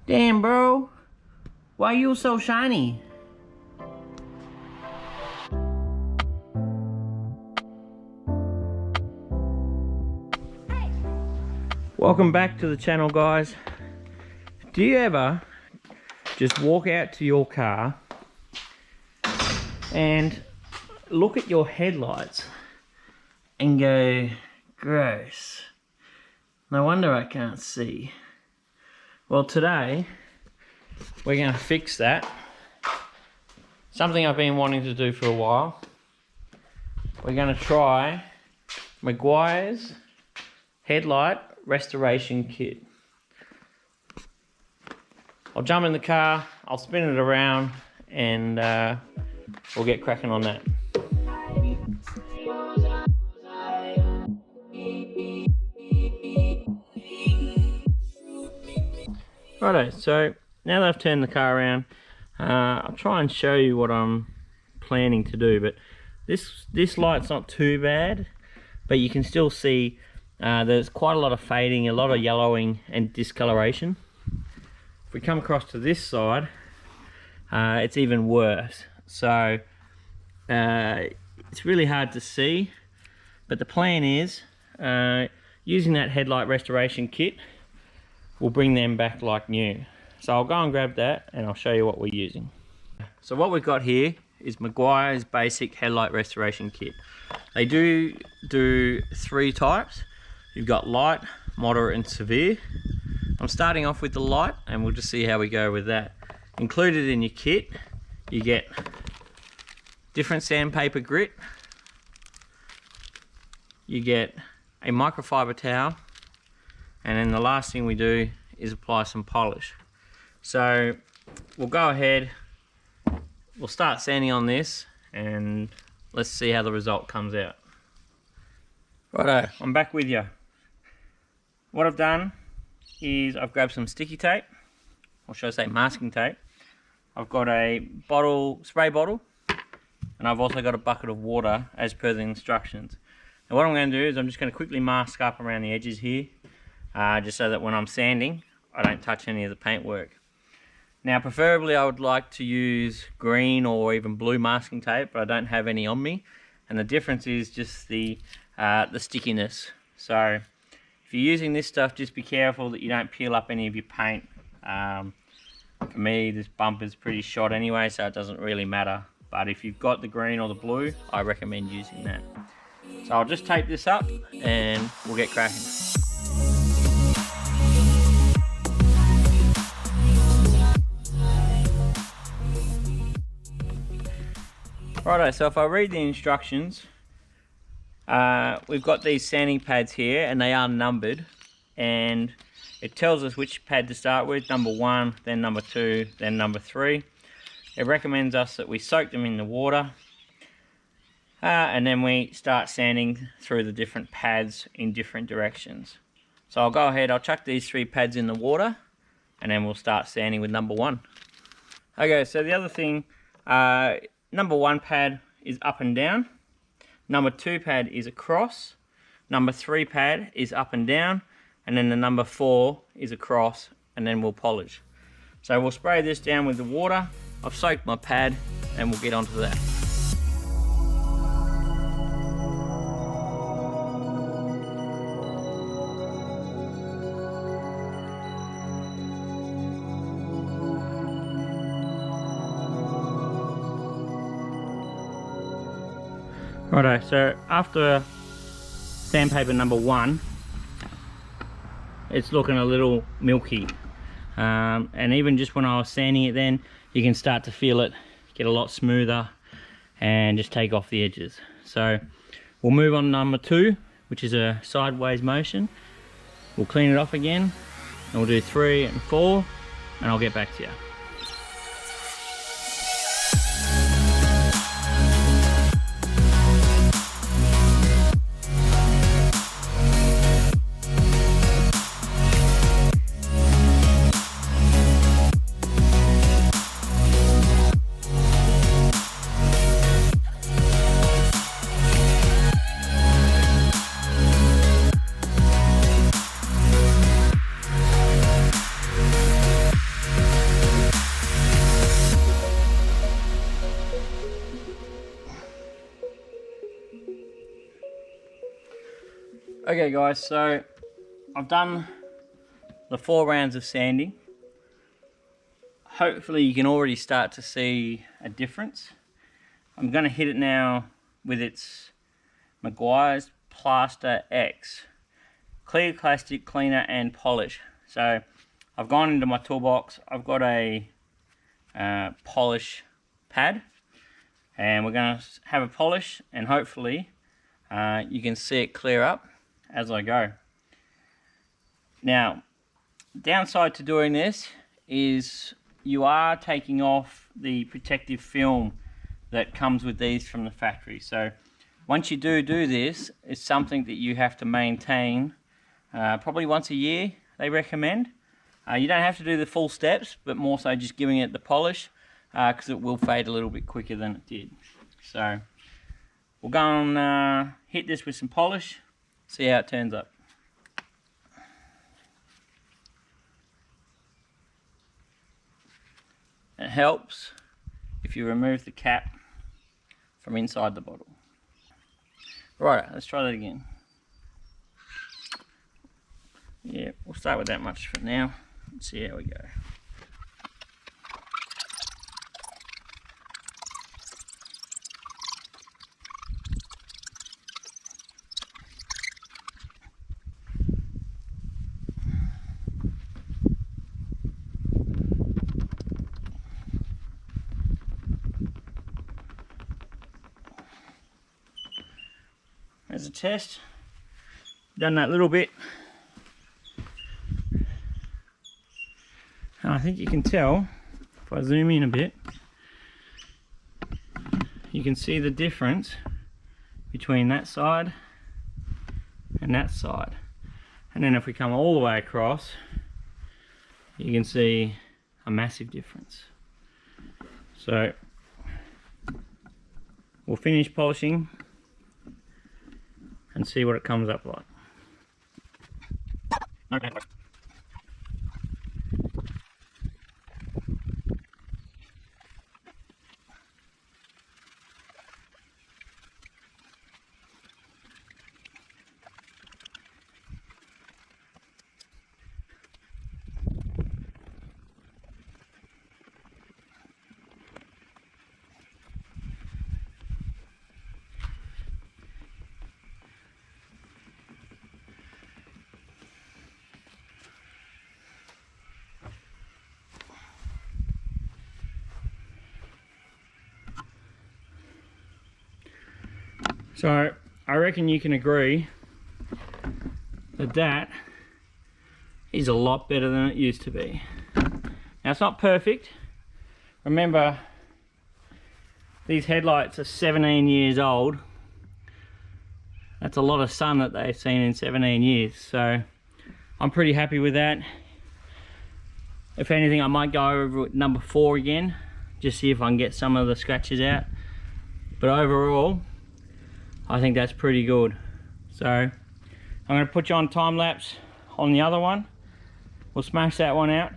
Damn, bro. Why you so shiny? Welcome back to the channel, guys. Do you ever just walk out to your car and look at your headlights and go, gross, no wonder I can't see? Well, today we're going to fix that. Something I've been wanting to do for a while. We're going to try Meguire's Headlight Restoration Kit. I'll jump in the car, I'll spin it around, and we'll get cracking on that. Righto, so now that I've turned the car around, I'll try and show you what I'm planning to do. But this light's not too bad, but you can still see there's quite a lot of fading, a lot of yellowing and discoloration. If we come across to this side, it's even worse. So it's really hard to see, but the plan is using that headlight restoration kit will bring them back like new. So I'll go and grab that and I'll show you what we're using. So what we've got here is Meguire's basic headlight restoration kit. They do three types. You've got light, moderate and severe. I'm starting off with the light and we'll just see how we go with that. Included in your kit, you get different sandpaper grit, you get a microfiber towel, and then the last thing we do is apply some polish. So we'll go ahead, we'll start sanding on this and let's see how the result comes out. Righto, I'm back with you. What I've done is I've grabbed some sticky tape, or should I say masking tape. I've got a spray bottle, and I've also got a bucket of water as per the instructions. And what I'm going to do is I'm just going to quickly mask up around the edges here, just so that when I'm sanding, I don't touch any of the paintwork. Now, preferably I would like to use green or even blue masking tape, but I don't have any on me. And the difference is just the stickiness. So if you're using this stuff, just be careful that you don't peel up any of your paint. For me, this bumper's pretty shot anyway, so it doesn't really matter. But if you've got the green or the blue, I recommend using that. So I'll just tape this up and we'll get cracking. Righto, so if I read the instructions, we've got these sanding pads here and they are numbered, and it tells us which pad to start with, number 1, then number 2, then number 3. It recommends us that we soak them in the water and then we start sanding through the different pads in different directions. So I'll go ahead, I'll chuck these 3 pads in the water and then we'll start sanding with number 1. Okay, so the other thing, number 1 pad is up and down, number 2 pad is across, number 3 pad is up and down, and then the number 4 is across, and then we'll polish. So we'll spray this down with the water. I've soaked my pad and we'll get onto that. Righto, so after sandpaper number 1, it's looking a little milky, and even just when I was sanding it then, you can start to feel it get a lot smoother and just take off the edges. So we'll move on to number 2, which is a sideways motion. We'll clean it off again and we'll do 3 and 4 and I'll get back to you. Okay guys, so I've done the 4 rounds of sanding. Hopefully you can already start to see a difference. I'm going to hit it now with its Meguire's Plaster X. Clear plastic cleaner and polish. So I've gone into my toolbox, I've got a polish pad, and we're going to have a polish, and hopefully you can see it clear up as I go. Now, downside to doing this is you are taking off the protective film that comes with these from the factory. So once you do this, it's something that you have to maintain probably once a year, they recommend. You don't have to do the full steps, but more so just giving it the polish, because it will fade a little bit quicker than it did. So we'll go and hit this with some polish, see how it turns up. It helps if you remove the cap from inside the bottle. Right, let's try that again. Yeah, we'll start with that much for now and see how we go. As a test, done that little bit, and I think you can tell, if I zoom in a bit, you can see the difference between that side and that side. And then if we come all the way across, you can see a massive difference. So we'll finish polishing and see what it comes up like. Okay. So I reckon you can agree that that is a lot better than it used to be. Now it's not perfect. Remember, these headlights are 17 years old. That's a lot of sun that they've seen in 17 years. So I'm pretty happy with that. If anything, I might go over with number 4 again, just see if I can get some of the scratches out. But overall, I think that's pretty good. So I'm going to put you on time lapse on the other one. We'll smash that one out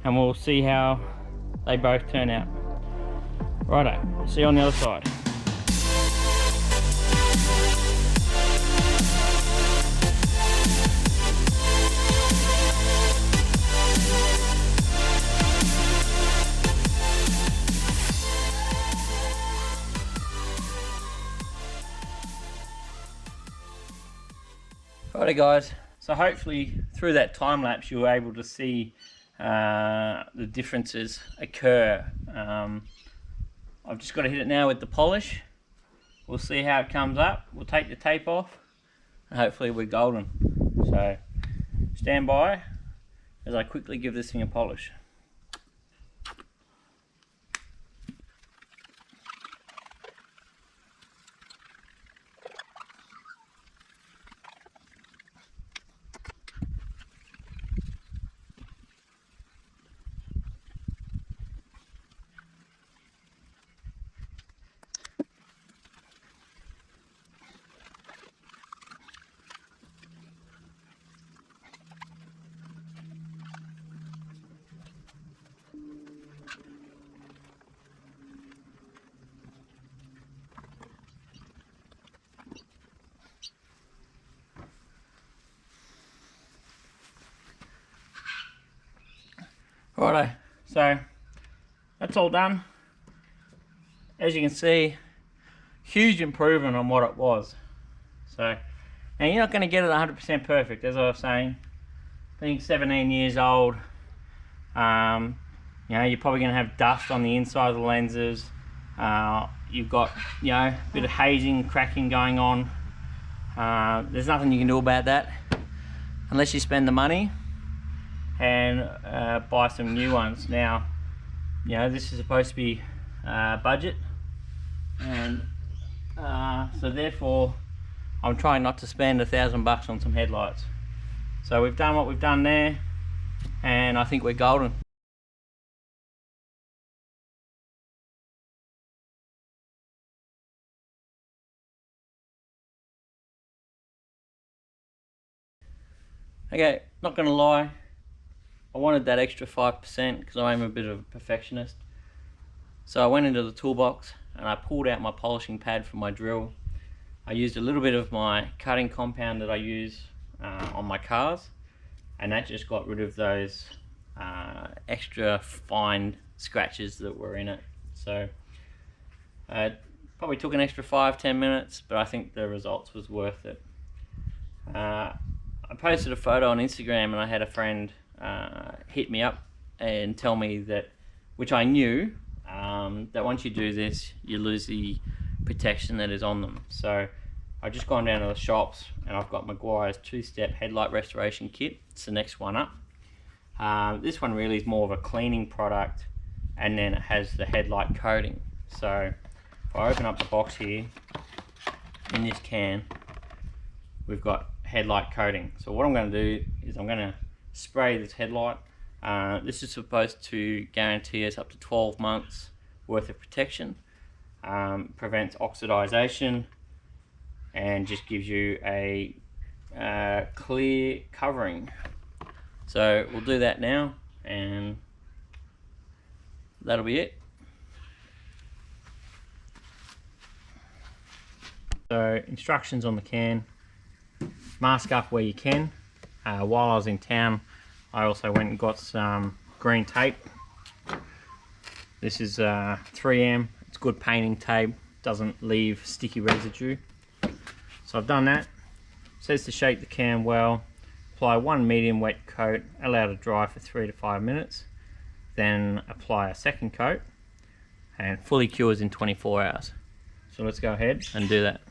and we'll see how they both turn out. Righto, see you on the other side. Righto guys, so hopefully through that time lapse you were able to see the differences occur. I've just got to hit it now with the polish. We'll see how it comes up. We'll take the tape off and hopefully we're golden. So stand by as I quickly give this thing a polish. Righto, so that's all done. As you can see, huge improvement on what it was. So, and you're not going to get it 100% perfect, as I was saying. Being 17 years old, you know, you're probably going to have dust on the inside of the lenses. You've got, you know, a bit of hazing, cracking going on. There's nothing you can do about that unless you spend the money and buy some new ones. Now, you know, this is supposed to be budget, and so therefore I'm trying not to spend $1,000 on some headlights. So we've done what we've done there, and I think we're golden. Okay, not gonna lie, I wanted that extra 5% because I am a bit of a perfectionist. So I went into the toolbox and I pulled out my polishing pad for my drill. I used a little bit of my cutting compound that I use on my cars, and that just got rid of those extra fine scratches that were in it. So it probably took an extra 5-10 minutes, but I think the results was worth it. I posted a photo on Instagram and I had a friend hit me up and tell me that, which I knew, that once you do this you lose the protection that is on them. So I've just gone down to the shops and I've got Meguire's 2-step headlight restoration kit. It's the next one up. This one really is more of a cleaning product, and then it has the headlight coating. So if I open up the box here, in this can we've got headlight coating. So what I'm going to do is I'm going to spray this headlight. This is supposed to guarantee us up to 12 months worth of protection, prevents oxidization, and just gives you a clear covering. So we'll do that now, and that'll be it. So instructions on the can: mask up where you can. While I was in town, I also went and got some green tape. This is 3M. It's good painting tape, doesn't leave sticky residue. So I've done that. It says to shake the can well, apply 1 medium wet coat, allow to dry for 3 to 5 minutes, then apply a second coat, and fully cures in 24 hours. So let's go ahead and do that.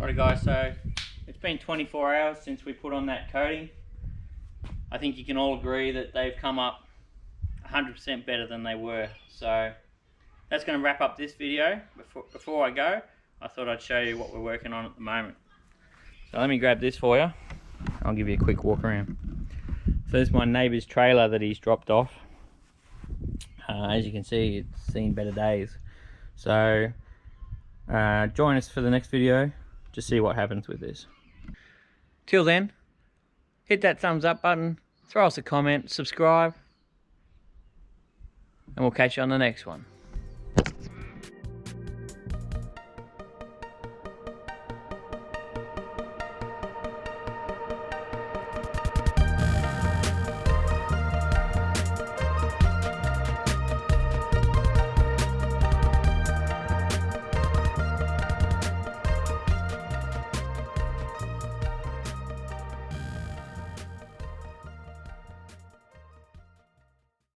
Alright guys, so it's been 24 hours since we put on that coating. I think you can all agree that they've come up 100% better than they were. So that's going to wrap up this video. Before I go, I thought I'd show you what we're working on at the moment. So let me grab this for you. I'll give you a quick walk around. So this is my neighbour's trailer that he's dropped off. As you can see, it's seen better days. So join us for the next video to see what happens with this. Till then, hit that thumbs up button, throw us a comment, subscribe, and we'll catch you on the next one.